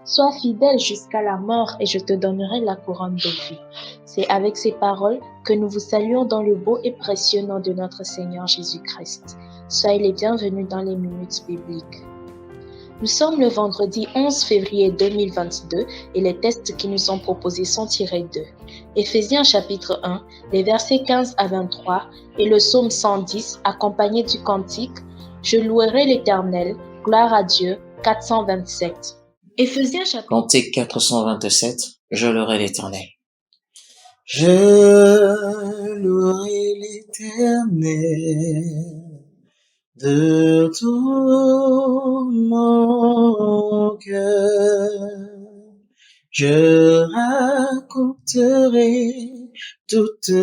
Sois fidèle jusqu'à la mort et je te donnerai la couronne de vie. C'est avec ces paroles que nous vous saluons dans le beau et précieux nom de notre Seigneur Jésus-Christ. Soyez les bienvenus dans les minutes bibliques. Nous sommes le vendredi 11 février 2022 et les textes qui nous sont proposés sont tirés de Éphésiens chapitre 1, les versets 15 à 23 et le psaume 110 accompagné du cantique « Je louerai l'Éternel, gloire à Dieu » 427. Éphésiens chapitre Cantique 427, je louerai l'Éternel. Je louerai l'Éternel de tout mon cœur. Je raconterai toutes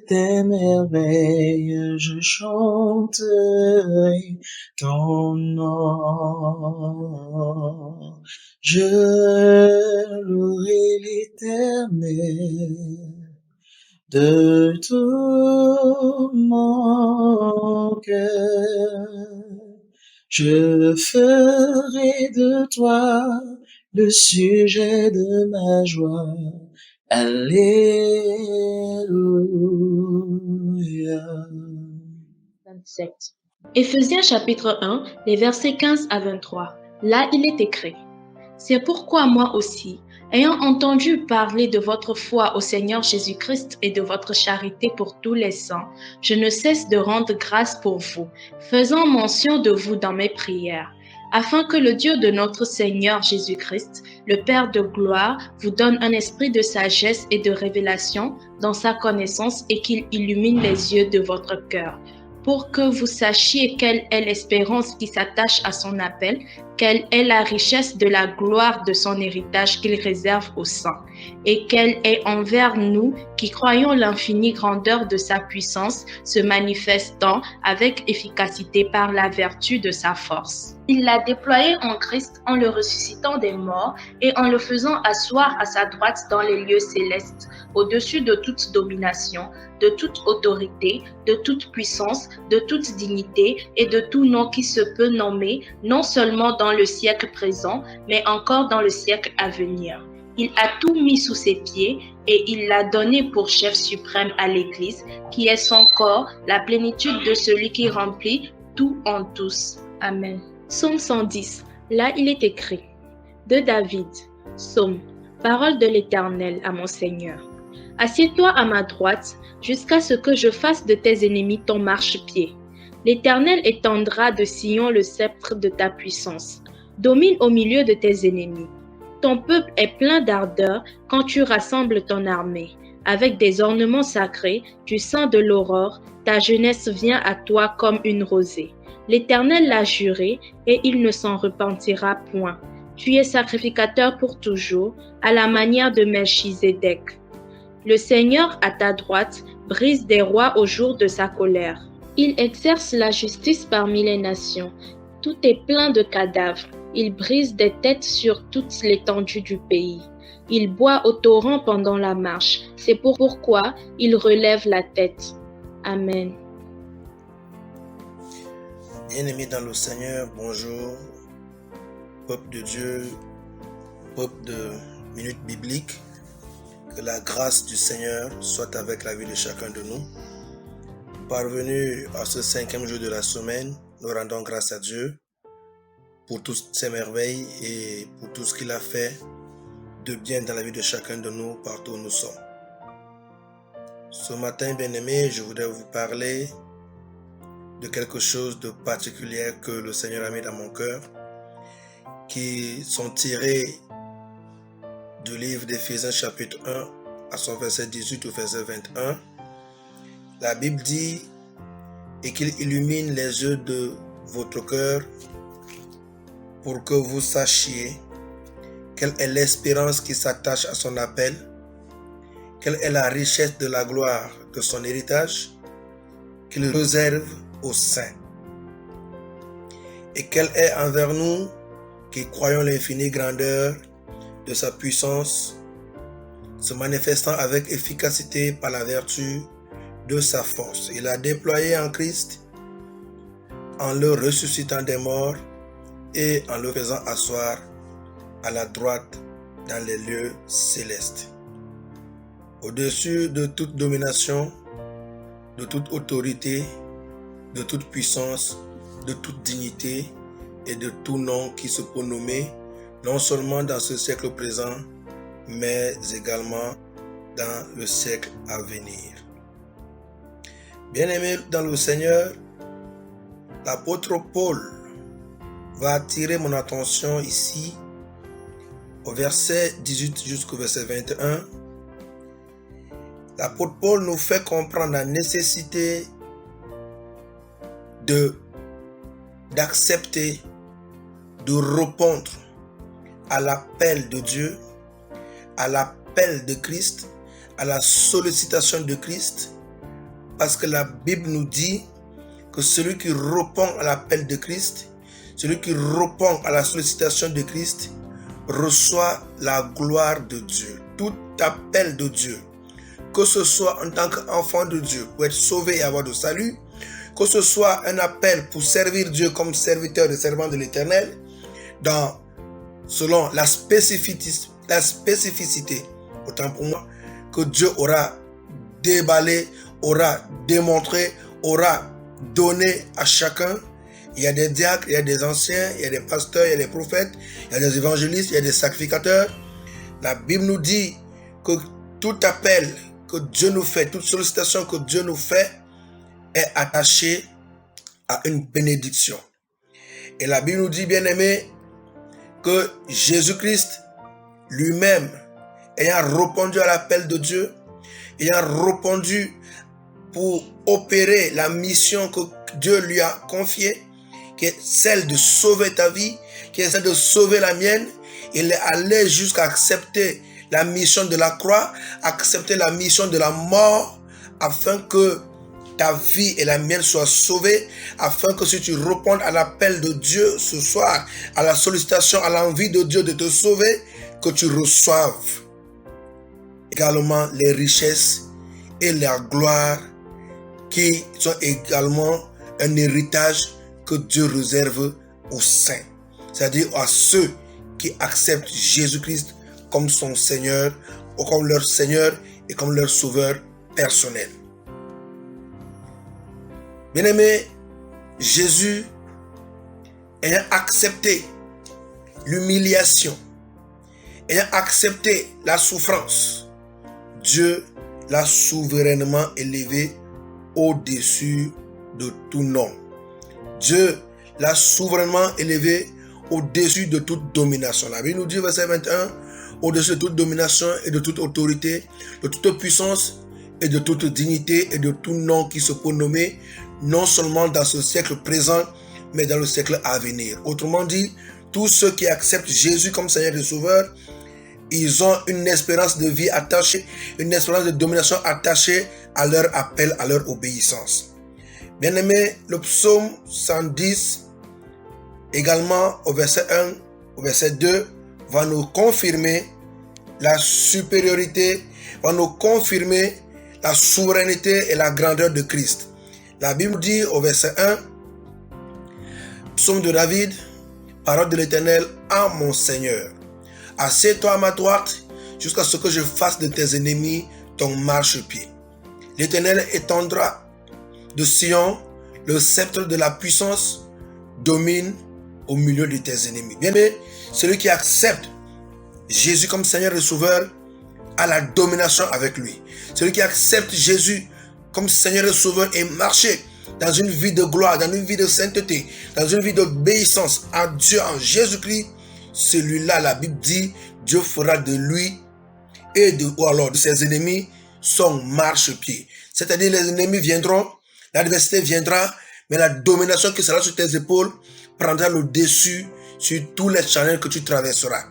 tes merveilles, je chanterai ton nom. Je louerai l'Éternel de tout mon cœur. Je ferai de toi le sujet de ma joie. Alléluia. 27. Éphésiens chapitre 1, les versets 15 à 23. Là, il est écrit: C'est pourquoi moi aussi, ayant entendu parler de votre foi au Seigneur Jésus-Christ et de votre charité pour tous les saints, je ne cesse de rendre grâce pour vous, faisant mention de vous dans mes prières, afin que le Dieu de notre Seigneur Jésus-Christ, le Père de gloire, vous donne un esprit de sagesse et de révélation dans sa connaissance et qu'il illumine les yeux de votre cœur, pour que vous sachiez quelle est l'espérance qui s'attache à son appel, quelle est la richesse de la gloire de son héritage qu'il réserve aux saints, et quelle est envers nous qui croyons l'infinie grandeur de sa puissance, se manifestant avec efficacité par la vertu de sa force. Il l'a déployé en Christ en le ressuscitant des morts et en le faisant asseoir à sa droite dans les lieux célestes, au-dessus de toute domination, de toute autorité, de toute puissance, de toute dignité et de tout nom qui se peut nommer, non seulement dans le siècle présent, mais encore dans le siècle à venir. Il a tout mis sous ses pieds et il l'a donné pour chef suprême à l'Église, qui est son corps, la plénitude de celui qui remplit tout en tous. Amen. Psaume 110. Là, il est écrit: De David, psaume, parole de l'Éternel à mon Seigneur. Assieds-toi à ma droite, jusqu'à ce que je fasse de tes ennemis ton marchepied. L'Éternel étendra de Sion le sceptre de ta puissance. Domine au milieu de tes ennemis. Ton peuple est plein d'ardeur quand tu rassembles ton armée. Avec des ornements sacrés, du sang de l'aurore, ta jeunesse vient à toi comme une rosée. L'Éternel l'a juré et il ne s'en repentira point. Tu es sacrificateur pour toujours, à la manière de Melchizedek. Le Seigneur à ta droite brise des rois au jour de sa colère. Il exerce la justice parmi les nations. Tout est plein de cadavres. Il brise des têtes sur toute l'étendue du pays. Il boit au torrent pendant la marche. C'est pourquoi il relève la tête. Amen. Bien-aimés dans le Seigneur, bonjour. Peuple de Dieu, peuple de Minutes Bibliques. Que la grâce du Seigneur soit avec la vie de chacun de nous. Parvenus à ce 5e jour de la semaine, nous rendons grâce à Dieu pour toutes ses merveilles et pour tout ce qu'il a fait de bien dans la vie de chacun de nous partout où nous sommes. Ce matin, bien-aimés, je voudrais vous parler de quelque chose de particulier que le Seigneur a mis dans mon cœur, qui sont tirés du livre d'Éphésiens chapitre 1 à son verset 18 au verset 21. La Bible dit « Et qu'il illumine les yeux de votre cœur pour que vous sachiez quelle est l'espérance qui s'attache à son appel, quelle est la richesse de la gloire de son héritage qu'il réserve aux saints, et quelle est envers nous qui croyons l'infinie grandeur de sa puissance, se manifestant avec efficacité par la vertu de sa force. Il a déployé en Christ en le ressuscitant des morts et en le faisant asseoir à la droite dans les lieux célestes. Au-dessus de toute domination, de toute autorité, de toute puissance, de toute dignité et de tout nom qui se peut nommer, non seulement dans ce siècle présent, mais également dans le siècle à venir. Bien-aimés dans le Seigneur, l'apôtre Paul va attirer mon attention ici au verset 18 jusqu'au verset 21. L'apôtre Paul nous fait comprendre la nécessité d'accepter, de répondre à l'appel de Dieu, à l'appel de Christ, à la sollicitation de Christ, parce que la Bible nous dit que celui qui répond à l'appel de Christ, celui qui répond à la sollicitation de Christ, reçoit la gloire de Dieu. Tout appel de Dieu, que ce soit en tant qu'enfant de Dieu pour être sauvé et avoir de salut, que ce soit un appel pour servir Dieu comme serviteur et servant de l'Éternel, selon la spécificité, autant pour moi, que Dieu aura déballé, aura démontré, aura donné à chacun. Il y a des diacres, il y a des anciens, il y a des pasteurs, il y a des prophètes, il y a des évangélistes, il y a des sacrificateurs. La Bible nous dit que tout appel que Dieu nous fait, toute sollicitation que Dieu nous fait est attachée à une bénédiction. Et la Bible nous dit, bien aimé, que Jésus-Christ lui-même, ayant répondu à l'appel de Dieu, ayant répondu pour opérer la mission que Dieu lui a confiée, qui est celle de sauver ta vie, qui est celle de sauver la mienne, il est allé jusqu'à accepter la mission de la croix, accepter la mission de la mort, afin que ta vie et la mienne soient sauvées, afin que si tu réponds à l'appel de Dieu ce soir, à la sollicitation, à l'envie de Dieu de te sauver, que tu reçoives également les richesses et la gloire qui sont également un héritage que Dieu réserve aux saints, c'est-à-dire à ceux qui acceptent Jésus-Christ comme son Seigneur, ou comme leur Seigneur et comme leur Sauveur personnel. Bien-aimé, Jésus ayant accepté l'humiliation, ayant accepté la souffrance, Dieu l'a souverainement élevé au-dessus de tout nom. Dieu l'a souverainement élevé au-dessus de toute domination. La Bible nous dit, verset 21, au-dessus de toute domination et de toute autorité, de toute puissance et de toute dignité et de tout nom qui se peut nommer, non seulement dans ce siècle présent, mais dans le siècle à venir. Autrement dit, tous ceux qui acceptent Jésus comme Seigneur et Sauveur, ils ont une espérance de vie attachée, une espérance de domination attachée à leur appel, à leur obéissance. Bien-aimé, le psaume 110, également au verset 1, au verset 2, va nous confirmer la supériorité, va nous confirmer la souveraineté et la grandeur de Christ. La Bible dit au verset 1, psaume de David, parole de l'Éternel à mon Seigneur. Assieds-toi à ma droite jusqu'à ce que je fasse de tes ennemis ton marchepied. L'Éternel étendra de Sion le sceptre de la puissance, domine au milieu de tes ennemis. Bien aimé, celui qui accepte Jésus comme Seigneur et Sauveur a la domination avec lui. Celui qui accepte Jésus comme Seigneur et Sauveur et marcher dans une vie de gloire, dans une vie de sainteté, dans une vie d'obéissance à Dieu en Jésus-Christ, celui-là, la Bible dit, Dieu fera de lui ou alors de ses ennemis son marchepied. C'est-à-dire les ennemis viendront, l'adversité viendra, mais la domination qui sera sur tes épaules prendra le dessus sur tous les challenges que tu traverseras.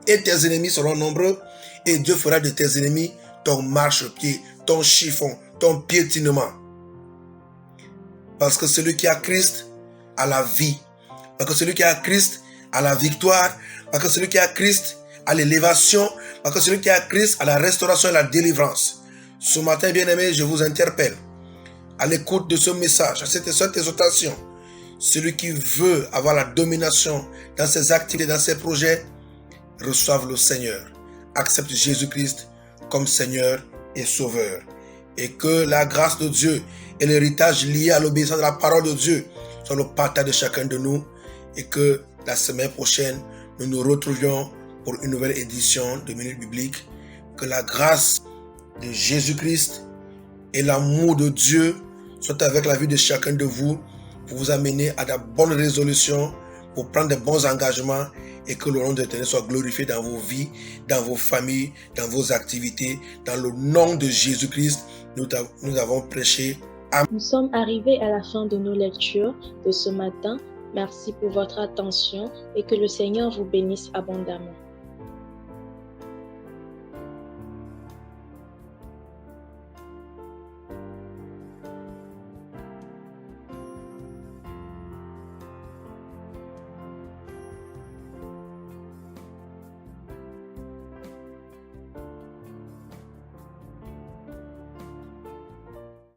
Et tes ennemis seront nombreux et Dieu fera de tes ennemis ton marchepied, ton chiffon, ton piétinement. Parce que celui qui a Christ a la vie. Parce que celui qui a Christ a la victoire. Parce que celui qui a Christ a l'élévation. Parce que celui qui a Christ a la restauration et la délivrance. Ce matin, bien-aimé, je vous interpelle. À l'écoute de ce message, à cette exhortation, celui qui veut avoir la domination dans ses activités, dans ses projets, reçoivent le Seigneur, acceptent Jésus-Christ comme Seigneur et Sauveur. Et que la grâce de Dieu et l'héritage lié à l'obéissance de la parole de Dieu soient le partage de chacun de nous. Et que la semaine prochaine, nous nous retrouvions pour une nouvelle édition de Minute Biblique. Que la grâce de Jésus-Christ et l'amour de Dieu soient avec la vie de chacun de vous pour vous amener à de bonnes résolutions, pour prendre de bons engagements et que le nom de l'Éternel soit glorifié dans vos vies, dans vos familles, dans vos activités. Dans le nom de Jésus-Christ, nous avons prêché. Amen. Nous sommes arrivés à la fin de nos lectures de ce matin. Merci pour votre attention et que le Seigneur vous bénisse abondamment.